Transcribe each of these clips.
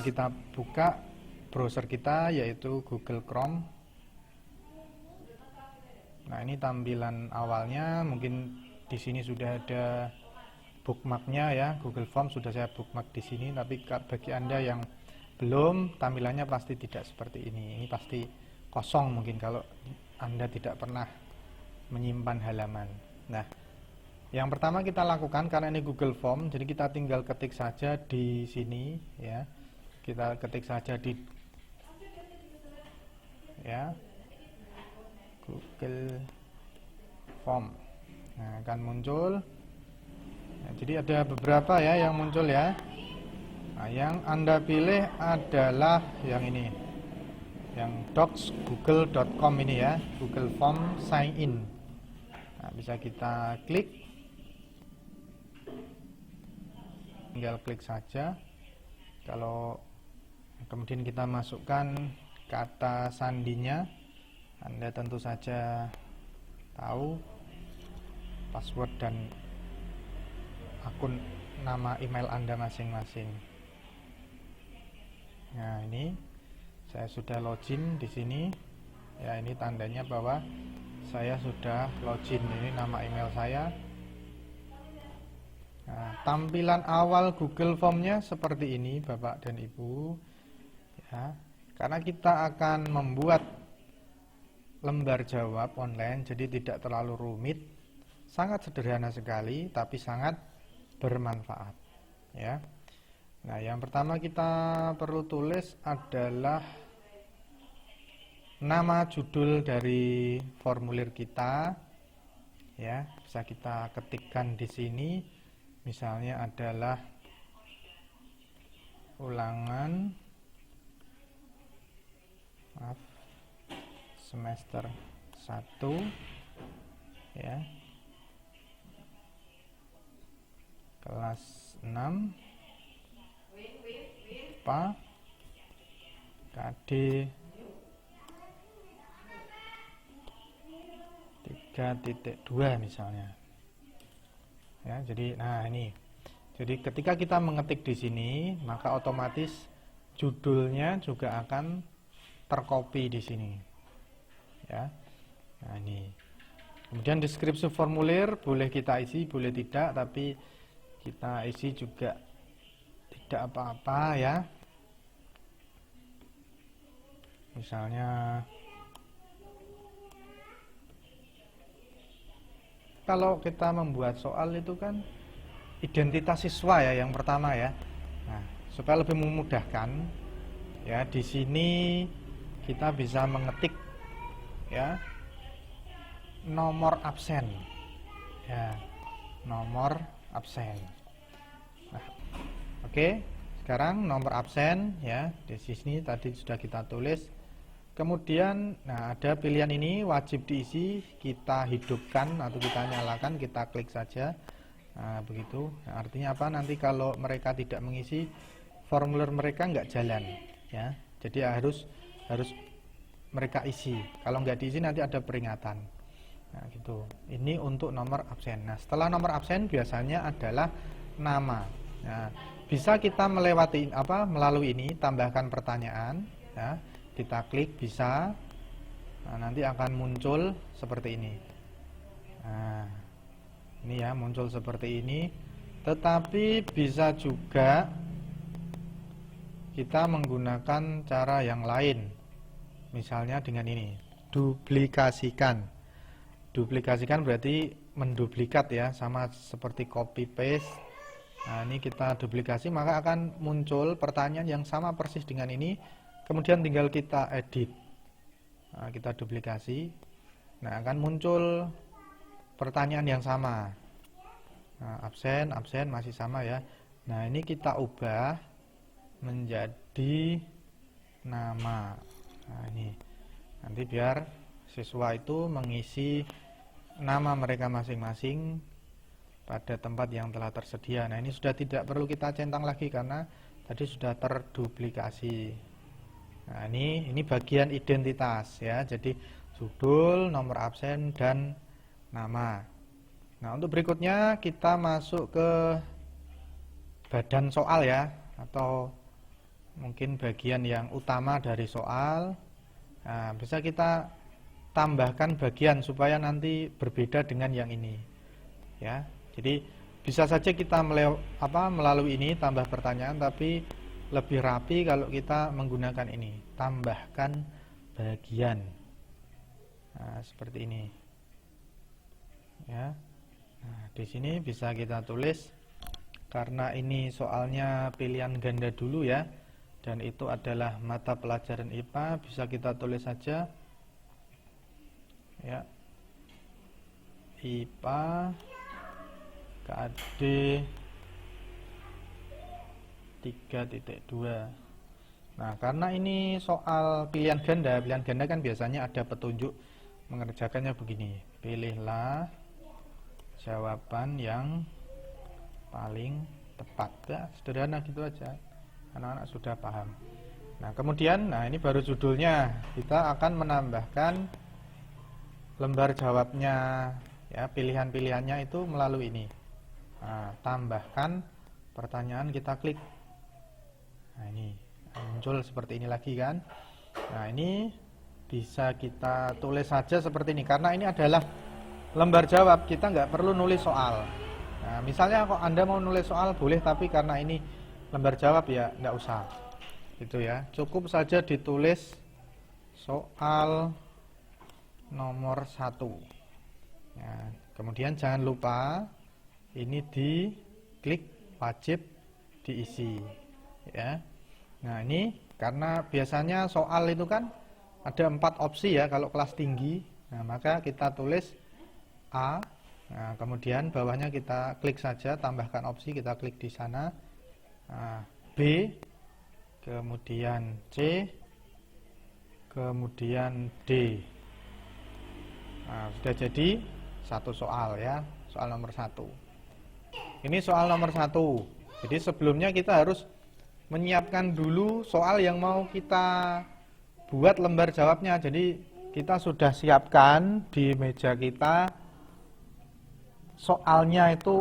kita buka browser kita yaitu Google Chrome. Nah, ini tampilan awalnya, mungkin di sini sudah ada bookmarknya ya, Google Form sudah saya bookmark di sini, tapi bagi Anda yang belum, tampilannya pasti tidak seperti ini. Ini pasti kosong mungkin kalau Anda tidak pernah menyimpan halaman. Nah, yang pertama kita lakukan, karena ini Google Form, jadi kita tinggal ketik saja di sini ya. Kita ketik saja di ya Google Form. Nah, akan muncul. Nah, jadi ada beberapa ya yang muncul ya. Nah, yang Anda pilih adalah yang ini, yang docs.google.com ini ya, Google Form Sign In. Nah, bisa kita klik, tinggal klik saja. Kalau kemudian kita masukkan kata sandinya, Anda tentu saja tahu password dan akun nama email Anda masing-masing. Nah, ini saya sudah login di sini. Ya, ini tandanya bahwa saya sudah login. Ini nama email saya. Nah, tampilan awal Google Form-nya seperti ini, Bapak dan Ibu. Ya, karena kita akan membuat lembar jawab online, jadi tidak terlalu rumit, sangat sederhana sekali, tapi sangat bermanfaat. Ya. Nah, yang pertama kita perlu tulis adalah nama judul dari formulir kita. Ya, bisa kita ketikkan di sini. Misalnya adalah ulangan semester 1 ya, kelas 6 IPA KD 3.2 misalnya. Ya, jadi nah ini. Jadi ketika kita mengetik di sini, maka otomatis judulnya juga akan tercopy di sini. Ya. Nah, ini. Kemudian deskripsi formulir boleh kita isi, boleh tidak, tapi kita isi juga tidak apa-apa ya. Misalnya kalau kita membuat soal itu kan identitas siswa ya yang pertama ya. Nah, supaya lebih memudahkan ya, di sini kita bisa mengetik ya nomor absen. Ya, nomor absen. Nah, oke, sekarang nomor absen ya, di sini tadi sudah kita tulis. Kemudian, nah ada pilihan ini wajib diisi, kita hidupkan atau kita nyalakan, kita klik saja. Nah, begitu. Nah, artinya apa? Nanti kalau mereka tidak mengisi, formulir mereka nggak jalan, ya. Jadi harus mereka isi. Kalau nggak diisi nanti ada peringatan. Nah, gitu. Ini untuk nomor absen. Nah, setelah nomor absen biasanya adalah nama. Nah, bisa kita melewati melalui ini, tambahkan pertanyaan, ya. Kita klik bisa. Nah, nanti akan muncul seperti ini. Nah, ini ya muncul seperti ini. Tetapi bisa juga kita menggunakan cara yang lain. Misalnya dengan ini, duplikasikan. Duplikasikan berarti menduplikat ya, sama seperti copy paste. Nah, ini kita duplikasi, maka akan muncul pertanyaan yang sama persis dengan ini. Kemudian tinggal kita edit. Nah, kita duplikasi. Nah, akan muncul pertanyaan yang sama. Nah, absen masih sama ya. Nah, ini kita ubah menjadi nama. Nah, ini nanti biar siswa itu mengisi nama mereka masing-masing pada tempat yang telah tersedia. Nah, ini sudah tidak perlu kita centang lagi karena tadi sudah terduplikasi. Nah, ini bagian identitas ya. Jadi judul, nomor absen dan nama. Nah, untuk berikutnya kita masuk ke badan soal ya, atau mungkin bagian yang utama dari soal. Nah, bisa kita tambahkan bagian supaya nanti berbeda dengan yang ini, ya. Jadi bisa saja kita melalui ini tambah pertanyaan, tapi lebih rapi kalau kita menggunakan ini, tambahkan bagian. Nah, seperti ini, ya. Nah, di sini bisa kita tulis, karena ini soalnya pilihan ganda dulu ya, dan itu adalah mata pelajaran IPA, bisa kita tulis saja, ya, IPA KAD 3.2. Nah, karena ini soal pilihan ganda kan biasanya ada petunjuk mengerjakannya begini. Pilihlah jawaban yang paling tepat. Ya, sederhana gitu aja. Anak-anak sudah paham. Nah, kemudian, ini baru judulnya. Kita akan menambahkan lembar jawabnya, ya, pilihan-pilihannya itu melalui ini. Nah, tambahkan pertanyaan, kita klik. Nah, ini muncul seperti ini lagi kan. Nah, ini bisa kita tulis saja seperti ini, karena ini adalah lembar jawab, kita nggak perlu nulis soal. Nah, misalnya kok Anda mau nulis soal boleh, tapi karena ini lembar jawab ya nggak usah, gitu ya. Cukup saja ditulis soal nomor 1. Nah, kemudian jangan lupa ini diklik, wajib diisi, ya. Nah, ini karena biasanya soal itu kan ada 4 opsi ya kalau kelas tinggi. Nah, maka kita tulis A. Nah, kemudian bawahnya kita klik saja, tambahkan opsi, kita klik di sana. Nah, B, kemudian C, kemudian D. Nah, sudah jadi satu soal ya, soal nomor 1. Ini soal nomor 1. Jadi sebelumnya kita harus menyiapkan dulu soal yang mau kita buat lembar jawabnya. Jadi kita sudah siapkan di meja kita soalnya itu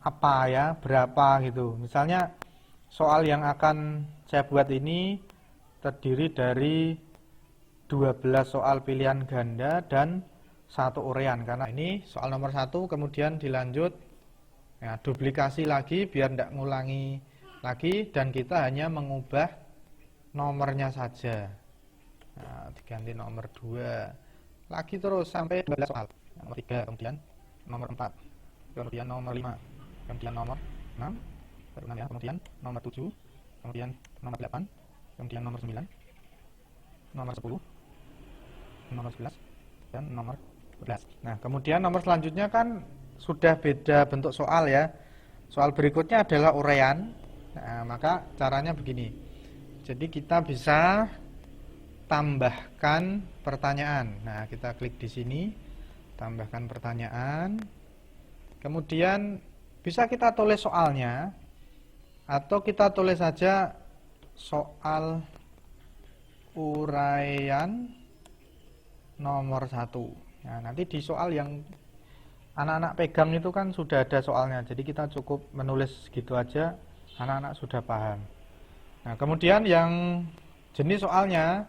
apa ya, berapa gitu. Misalnya soal yang akan saya buat ini terdiri dari 12 soal pilihan ganda dan 1 urean. Karena ini soal nomor 1, kemudian dilanjut ya, duplikasi lagi biar tidak ngulangi lagi, dan kita hanya mengubah nomornya saja. Nah, diganti nomor 2 lagi terus sampai 12 soal. Nomor 3, kemudian nomor 4, kemudian nomor 5, kemudian nomor 6, ya, kemudian nomor 7, kemudian nomor 8, kemudian nomor 9, nomor 10, nomor 11, dan nomor 11. Nah, kemudian nomor selanjutnya kan sudah beda bentuk soal ya. Soal berikutnya adalah urean. Nah, maka caranya begini. Jadi kita bisa tambahkan pertanyaan. Nah, kita klik di sini, tambahkan pertanyaan. Kemudian bisa kita tulis soalnya, atau kita tulis saja soal uraian nomor 1. Nah, nanti di soal yang anak-anak pegang itu kan sudah ada soalnya, jadi kita cukup menulis gitu aja, anak-anak sudah paham. Nah, kemudian yang jenis soalnya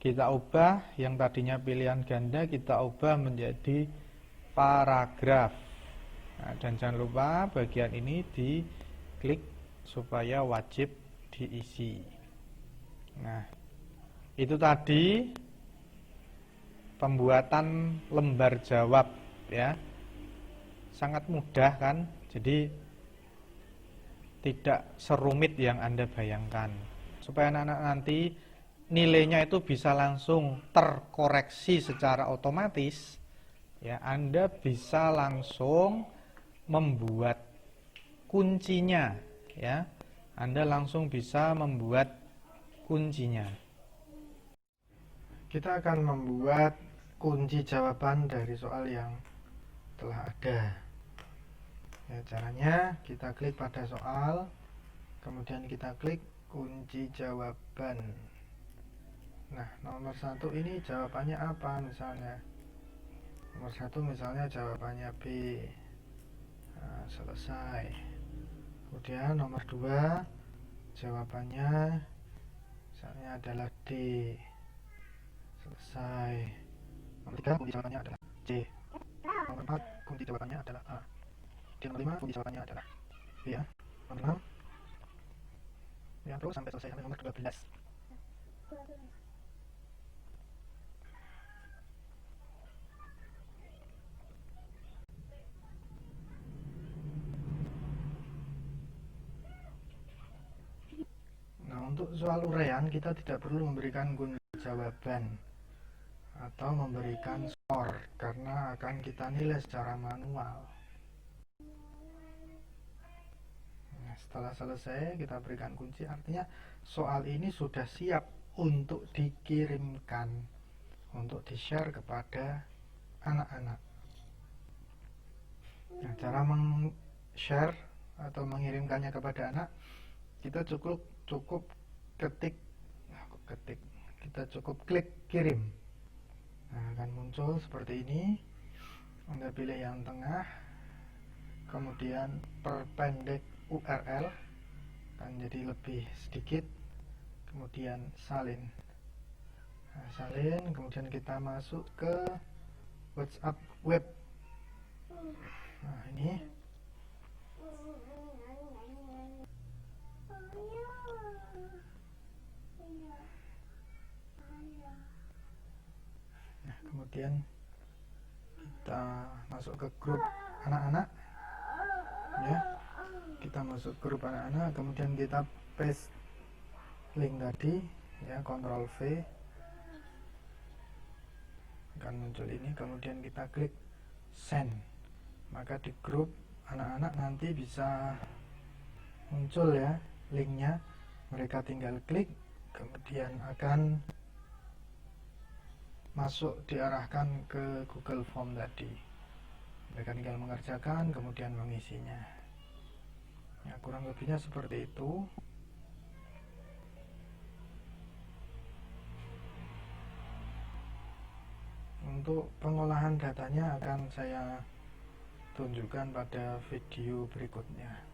kita ubah, yang tadinya pilihan ganda kita ubah menjadi paragraf. Nah, dan jangan lupa bagian ini diklik supaya wajib diisi. Nah, itu tadi pembuatan lembar jawab ya. Sangat mudah kan? Jadi tidak serumit yang Anda bayangkan. Supaya anak-anak nanti nilainya itu bisa langsung terkoreksi secara otomatis, ya, Anda bisa langsung membuat kuncinya, ya. Anda langsung bisa membuat kuncinya. Kita akan membuat kunci jawaban dari soal yang telah ada. Ya, caranya kita klik pada soal, kemudian kita klik kunci jawaban. Nah, nomor 1 ini jawabannya apa misalnya? Nomor 1 misalnya jawabannya B. Nah, selesai. Kemudian nomor 2 jawabannya misalnya adalah D. Selesai. Nomor 3 kunci jawabannya adalah C. Nomor 4 kunci jawabannya adalah A. Di nomor 5 kunci jawabannya adalah B ya. Nomor 6 ya, terus sampai selesai sampai nomor 12. Nah, untuk soal uraian kita tidak perlu memberikan kunci jawaban atau memberikan skor karena akan kita nilai secara manual. Nah, setelah selesai kita berikan kunci, artinya soal ini sudah siap untuk dikirimkan, untuk di-share kepada anak-anak. Nah, cara meng-share atau mengirimkannya kepada anak, kita cukup ketik, kita cukup klik kirim. Nah, akan muncul seperti ini. Anda pilih yang tengah, kemudian perpendek URL akan jadi lebih sedikit, kemudian salin. Nah, salin, kemudian kita masuk ke WhatsApp web. Nah, ini kemudian kita masuk ke grup anak-anak ya, kita masuk grup anak-anak, kemudian kita paste link tadi ya, Ctrl V, akan muncul ini, kemudian kita klik send, maka di grup anak-anak nanti bisa muncul ya linknya, mereka tinggal klik, kemudian akan masuk, diarahkan ke Google Form tadi. Mereka tinggal mengerjakan, kemudian mengisinya. Ya, kurang lebihnya seperti itu. Untuk pengolahan datanya akan saya tunjukkan pada video berikutnya.